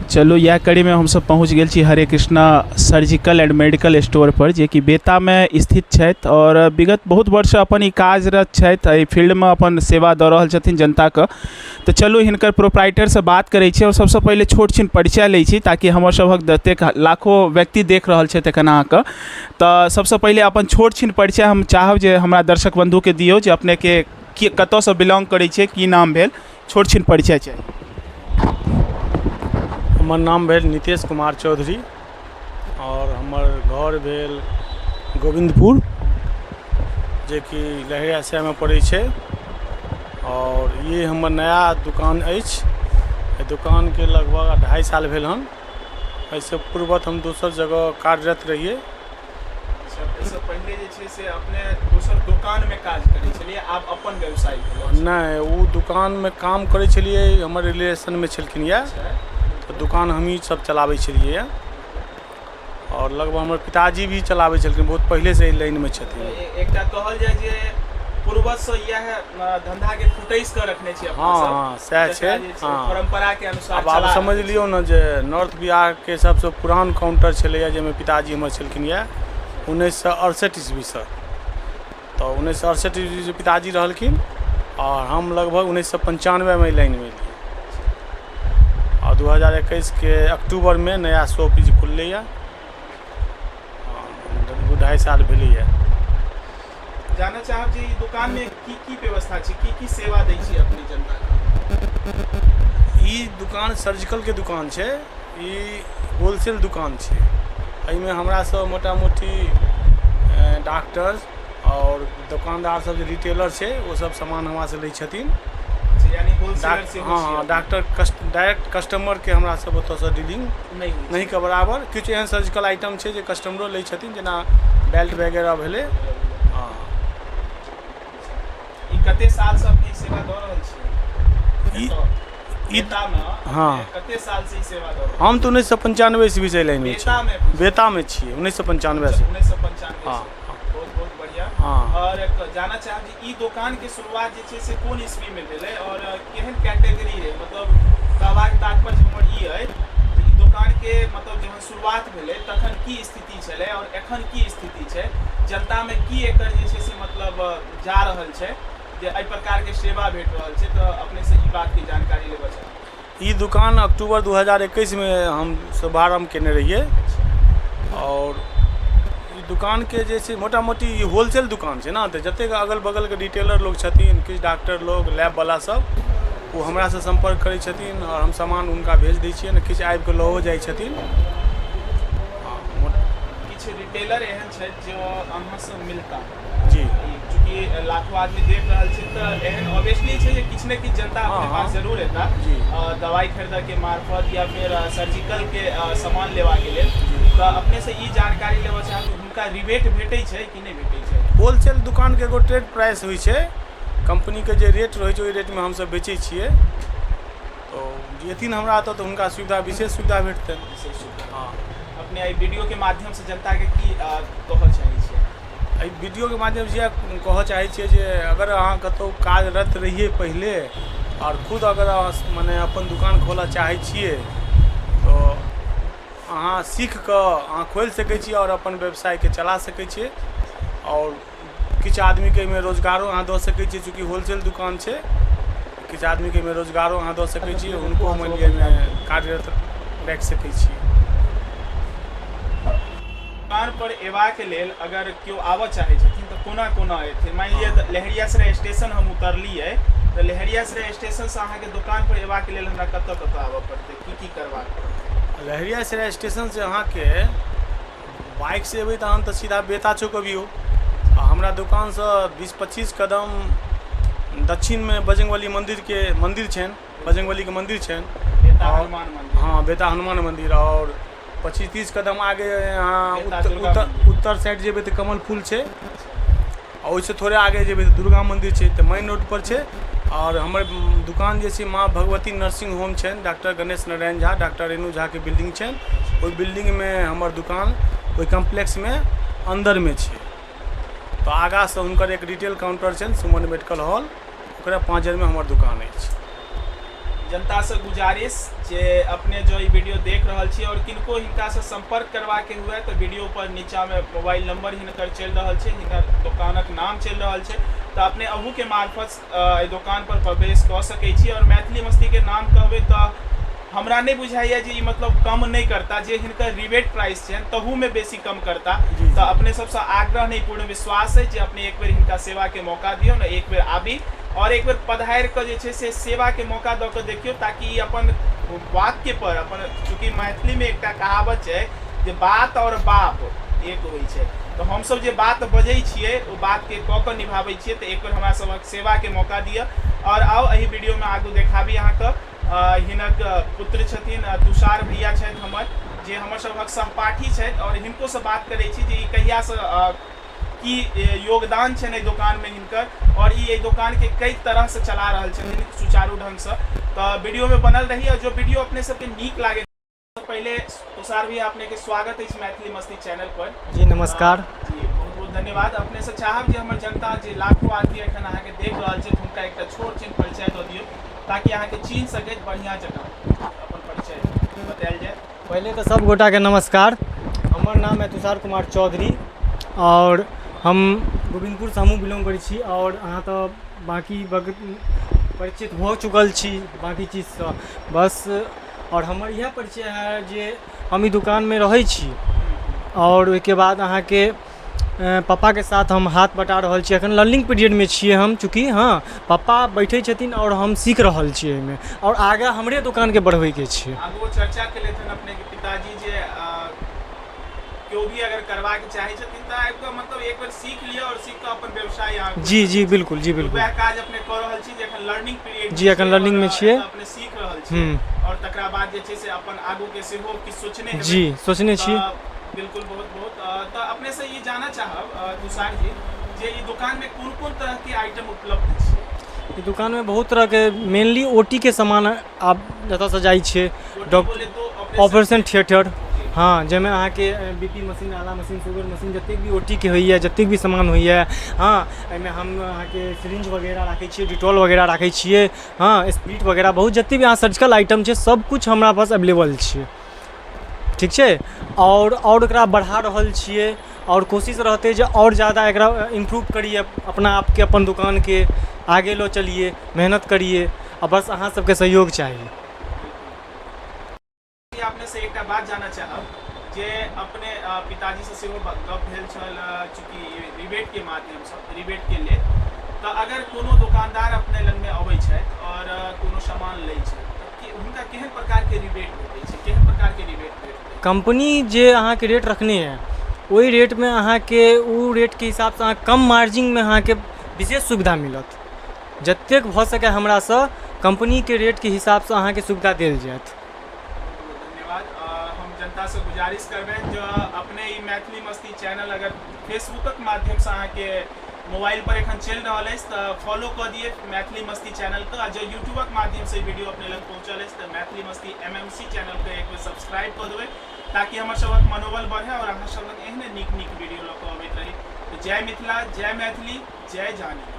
चलो यह कड़ी में हम सब पहुँच गेल छी Hare Krishna surgical and medical store पर, जे कि बेता में स्थित छथि और विगत बहुत वर्ष अपन ई कार्यरत छथि, एहि फील्ड में अपन सेवा दऽ रहल छथिन जनता के। तो चलू हिनकर प्रोप्राइटर से बात करै छी और सबसे पहले छोट छिन परिचय लै छी, ताकि हमर सबहक जतेक लाखों व्यक्ति देख रहल छथि एखन अहाँके। तो सबसे पहले अपन छोट छिन परिचय हम चाहब जे हमरा दर्शक बंधु के दियौ, जे अपने के कतऽ से बिलोंग करै छै, की नाम भेल, छोट छिन परिचय चाहिए। हमर नाम भेल नीतीश कुमार चौधरी और हमर घर भेल गोविंदपुर, जे कि लहेरिया में पड़ै छै। और ये हमर नया दुकान अछि। दुकान के लगभग 2.5 साल भेल हन। ऐसे पूर्वत हम दोसर जगह कार्यरत रहिए। इससे पहले जे छै से अपने दोसर दुकान में काज करै छलिए, आप अपन व्यवसाय नहीं, वो दुकान में काम करै छलिए, हमर रिलेशन में छलखिन या, तो दुकान हम ही सब चलाबै छलिए। और लगभग हमर पिताजी भी चलाबै छलखिन, बहुत पहले से लाइन में छथिन। एकटा कहल जाय जे पूर्वज से यह धंधा के फुटैस के रखने छी अपन। हाँ, सएह छै। हाँ, परंपरा के अनुसार अब आप समझ लियो ना जे नॉर्थ बिहार के सबसे पुरान काउंटर छलैया, जेमे पिताजी हमर छलखिन या 1968 ईस्वी से। तो 1968 ईस्वी से पिताजी रहलखिन और हम लगभग 1995 में लाइन में एलिए। और 2021 के अक्टूबर में नया शॉप खुललै है। 2.5 साल भेलै है। जाना चाहब जी दुकान में की व्यवस्था छै, की सेवा दै छी अपनी जनता के। ई दुकान सर्जिकल के दुकान छै, ई होलसेल दुकान छै। एहिमे हमरा सब मोटा मोटी डॉक्टर और दुकानदार सब जे रिटेलर छै, वो सब सामान हमरा से लै छथिन। यानी होलसेलर से। हाँ, डॉक्टर डायरेक्ट कस्टमर के हमरा सब ओतऽ से डीलिंग नहीं के बराबर। किछु एहन सर्जिकल आइटम छै जे कस्टमरो लै छथिन, जेना बेल्ट वगैरह भेलै। हाँ, ई कते साल से अपनी सेवा दऽ रहल छी? हाँ, कते साल से ई सेवा दऽ रहल? हम तो 1995 ईस्वी से लाइन में छी। बेता में छी 1995 से। 1995 हाँ, बहुत बढ़िया। हाँ। और जाना चाहब जे ई दुकान के शुरुआत जे छै से कोन ईस्वी में भेलै और केहन कैटेगरी रहे, मतलब कहबाक तात्पर्य हमर ई है ई दुकान के मतलब जहन शुरुआत भेलै तखन की स्थिति छलै और एखन की स्थिति छै, जनता में की एकर जे छै से मतलब जा रहल छै, जे एहि प्रकार के सेवा भेट रहल छै। तो अपने से ई बात की जानकारी लेबऽ चाहब। ई दुकान अक्टूबर 2021 में हम शुभारम्भ केने रहिए। और दुकान के जे छै मोटा मोटी होलसेल दुकान छै ना, तो जतेक अगल बगल के रिटेलर लोग छथिन, किछु डॉक्टर लोग, लैब वाला सब, वो हमरा से संपर्क करै छथिन और हम सामान उनका भेज दै छियै। किछु आबि के लहो जाइ छथिन। किछु रिटेलर एहन छै जो अहाँ से मिलता जी, चूँकि लाखों आदमी देख रहल छै, तो एहन ऑब्वियसली छै जे किछु ने किछु जनता अपने पास जरूर एता दवाई खरीदे के मार्फत या फिर सर्जिकल के सामान लेवा के लेल। तो अपने से ई जानकारी लेबऽ चाहब हुनका रिबेट भेटै छै कि नहीं भेटै छै? होलसेल दुकान के एगो ट्रेड प्राइस होइ छै, कंपनी के जे रेट रहै छै ओहि रेट में हम सब बेचै छियै। तो जेथिन हमरा तो हुनका सुविधा, विशेष सुविधा भेटतनि। हाँ, अपने एहि वीडियो के माध्यम से जनता के की कहऽ चाहै छियै? एहि वीडियो के माध्यम से कहऽ चाहै छियै जे अगर अहाँ कतौ कार्यरत रहिए पहले और खुद अगर मने अपन दुकान खोलऽ चाहै छियै, तो अहाँ सीख कऽ अहाँ खोलि सकै छी और अपन व्यवसाय के चला सकै छियै। और किछु आदमी के एहिमे रोजगारो अहाँ दऽ सकै छियै, चूँकि होलसेल दुकान छै। किछु आदमी के एहिमे रोजगारो अहाँ दऽ सकै छियै, हुनको मानि लिअ एहिमे कार्यरत राखि सकै छियै। दुकान पर एवा के लेल अगर केओ आबऽ चाहे छथिन तो कोना कोना एथिन? मान लिअ लहेरियासराय स्टेशन हम उतरलिए, तो लहेरियासराय स्टेशन से अहाँ के दुकान पर एवा के लेल हमरा कतऽ आबऽ पड़तै, की करबाक पड़तै? लहेरियासराय स्टेशन से अहाँ के बाइक से एबै तहन तो सीधा बेता चौक अबियौ। हमरा दुकान से 20-25 कदम दक्षिण में बजरंगबली मंदिर छनि, बजरंगबली के मंदिर छनि। बेता हनुमान मंदिर। हाँ, बेता हनुमान मंदिर। और 25-30 कदम आगे यहाँ उत्तर साइड जेबै तो कमल फूल छै। और ओहिसे थोड़े आगे जेबै तो दुर्गा मंदिर छै। तो मेन रोड पर छै। और हमर दुकान जे छै माँ भगवती नर्सिंग होम छनि, डॉक्टर गणेश नारायण झा, डॉक्टर रेणु झा के बिल्डिंग छनि। ओहि बिल्डिंग में हमर दुकान ओहि कम्प्लेक्स में अंदर में छै। तो आगा से हुनकर एक रिटेल काउंटर छनि, सुमन मेडिकल हॉल, ओकरा 5 में हमर दुकान अछि। जनता से गुजारिश जे अपने जो ई वीडियो देख रहल छी और किनको हिनका से संपर्क करवा के हुए तो वीडियो पर नीचा में मोबाइल नंबर हिनकर चल रहा है, हिनकर दुकानक नाम चल रहा है, तो अपने अहू के मार्फत दुकान पर प्रवेश कर सकै छी। और मैथिली मस्ती के नाम कहबे तो हमरा नहीं बुझाइए जे मतलब कम नहीं करता, जे हिनकर रिबेट प्राइस है तहू में बेसी कम करता। तो अपने सबसे आग्रह नहीं पूर्ण विश्वास है जे अपने एक बेर हिनका सेवा के मौका दियो ना, एक बेर आबी और एक बेर पधार के जे से सेवा के मौका दऽ के देखियो, ताकि अपन वाक्य पर अपन, चूँकि मैथिली में एक कहावत है जे बात और बाप एक होइ छै, तो हम सब जे बात बजै छियै ओ बात के कऽ के निभाबै छियै। तो एक बेर हमरा सबक सेवा के मौका दिअ और आओ एही वीडियो में आगू देखाबी अहाँके हिनक पुत्र छथिन तुषार भैया छथि हमर, जे हमर सबक सहपाठी छथि और हिनको से बात करै छी जे ई कहिया से की योगदान छै एहि दुकान में हिनकर, और ये दुकान के कई तरह से चला रहल छथिन सुचारू ढंग से। तो वीडियो में बनल रही और जो वीडियो अपने सबके नीक लागे। पहले तुषार भैया अपने के स्वागत है इस मैथिली मस्ती चैनल पर। जी नमस्कार। जी बहुत बहुत धन्यवाद। अपने से चाहब जे हमर जनता जे लाखों आदमी एखन अहाँके देख रहल छै हुनका एकटा छोट छिन परिचय दऽ दियौ ताकि अहाँके चिन्ह सकै बढ़िया जगह अपन परिचय बतायल जाए। पहले तो सब गोटा के नमस्कार। हमर नाम है तुषार कुमार चौधरी और हम गोविंदपुर से हमहूँ बिलोंग करै छी और अहाँ तो बाकी परिचित हो चुकल छी बाकी चीज से बस। और हमर यह परिचय है जे हम ई दुकान में रहै छी और ओहिके बाद अहाँ के पापा के साथ हम हाथ बटा रहल छी। अखन लर्निंग पीरियड में छियै हम, चूँकि हाँ पापा बैठे छथिन और हम सीख रहल छियै एहिमे और आगे हमरे दुकान के बढ़बै के छै। आगू चर्चा के लेथिन अपने के पिताजी जे क्यों भी अगर करवा के चाहे छथिन तो आपको मतलब एक बार सीख लिया और सीख के अपन व्यवसाय यहाँ। जी जी बिल्कुल, जी बिल्कुल। वह काज अपने कर रहल छी जे अखन लर्निंग पीरियड जी अखन लर्निंग में छियै, अपने सीख रहल छी और तकरा बाद जे छै से अपन आगू के सेहो कि सोचने हेबै। जी सोचने छी बिल्कुल बहुत बहुत। तो अपने से ये जानना चाहब तुषार जी जे ई दुकान में कौन-कौन तरह के आइटम उपलब्ध छै। ई दुकान में बहुत तरह के मेनली ओटी के सामान आप जतऽ से जाइ छै, ऑपरेशन थिएटर, हाँ जैमे अहाँ के बीपी मशीन, आला मशीन, शुगर मशीन जतेक भी ओटी के होइए, जतेक भी सामान होइए, हाँ एहिमे हम अहाँ के सिरिंज वगैरह राखै छियै, डिटॉल वगैरह राखै छियै, हाँ स्प्रिट वगैरह बहुत जतेक भी अहाँ सर्जिकल आइटम छै सब कुछ हमरा पास अवेलेबल छै, ठीक छै। और एकरा बढ़ा रहल छियै और कोशिश रहते जे और ज़्यादा एकरा इम्प्रूव करिए अपना आप के, अपन दुकान के आगे लो चलिए, मेहनत करिए और बस अहाँ सबके सहयोग चाहिए। अपने से एक बात जानना चाहब जे अपने पिताजी से सेहो गप भेल छल, चूँकि रिबेट के माध्यम से रिबेट के लेल, तो अगर कोनो दुकानदार अपने लग में अबै छै और कोनो सामान लै छै तो हुनका केहन प्रकार के रिबेट भेटै छै, केहन प्रकार के रिबेट भेटै? कंपनी जे अहाँ के रेट रखने है वही रेट में अहाँ के उ रेट के हिसाब से अहाँ कम मार्जिन में अहाँ के विशेष सुविधा मिलत। जतेक भऽ सके हमरा से कंपनी के रेट के हिसाब से अहाँ के सुविधा देल जायत। हम जनता से गुजारिश करबे जो अपने ई मैथिली मस्ती चैनल अगर फेसबुक माध्यम से अहाँ के मोबाइल पर एखन चल रहा है तो फॉलो कर दिए मैथिली मस्ती चैनल को, और जो यूट्यूब माध्यम से वीडियो अपने लग पहुँचल है तो मैथिली मस्ती MMC चैनल को एक बार सब्सक्राइब कर देवे ताकि हमारे सबक मनोबल बढ़े और अहाँ सबक एहने नीक वीडियो लऽ कऽ अबैत रही। तो जय मिथिला, जय मैथिली, जय जानी।